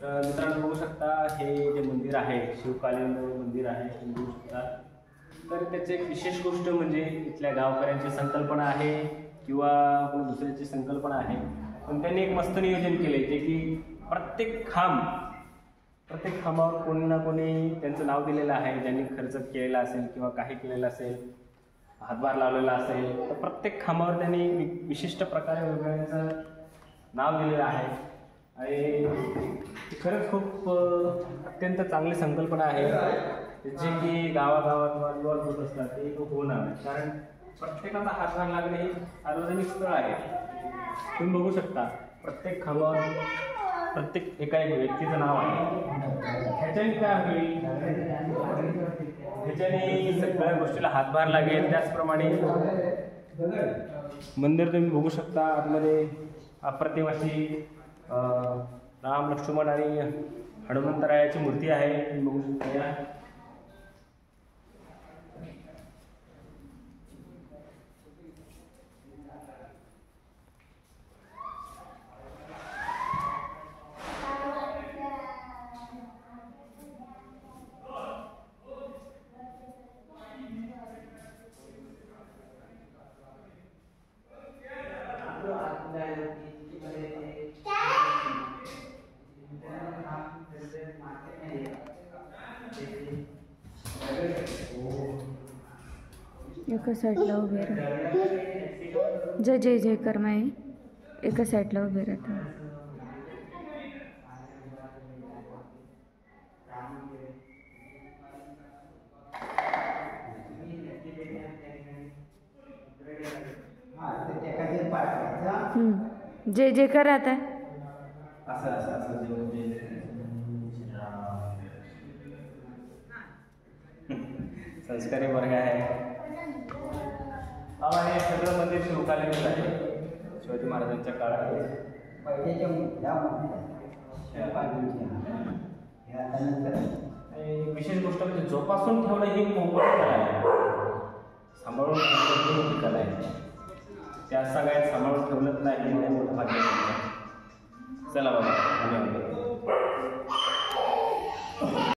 तर मित्रांनो बघू शकता हे जे मंदिर आहे शिवकालीन मंदिर आहे तुम्ही बघू शकता। तर त्याची एक विशेष गोष्ट म्हणजे इथल्या गावकऱ्यांची संकल्पना आहे किंवा कोणी दुसऱ्याची संकल्पना आहे, पण त्यांनी एक मस्त नियोजन केले जे की प्रत्येक खांबावर कोणी ना कोणी त्यांचं नाव दिलेलं आहे, ज्यांनी खर्च केलेला असेल किंवा काही केलेलं असेल, हातभार लावलेला असेल, तर प्रत्येक खांबावर त्यांनी विशिष्ट प्रकारे वेगवेगळ्यांचं नाव दिलेलं आहे आणि खरंच खूप अत्यंत चांगली संकल्पना आहे जे की गावागावात वादविवाद होत असतात ते होणार, कारण प्रत्येकाचा हातभार लागणे हे सार्वजनिक स्थळ आहे। तुम्ही बघू शकता प्रत्येक खांबावर प्रत्येक एका एक व्यक्तीचं नाव आहे। ह्याच्याने काय होईल, ह्याच्याने सगळ्या गोष्टीला हातभार लागेल। त्याचप्रमाणे मंदिर तुम्ही बघू शकता आतमध्ये अप्रतिम अशी राम लक्ष्मण आणि हनुमंतरायाची मूर्ती आहे, तुम्ही बघू शकता। एका साईडला उभे राहा, जय जय जयकार माई एका साईडला उभे राहते। जय जयकार आता है संस्कारी वर्ग आहे। हे सगळं मंदिर शिवकालीनच आहे, शिवाजी महाराजांच्या काळात। विशेष गोष्ट म्हणजे जोपासून ठेवणं ही मोठी कला आहे, सांभाळून ठेवणं ही मोठी कला आहे। त्या सगळ्यात सांभाळून ठेवलंच नाही हे मोठं भाग्य। चला बाबा धन्यवाद।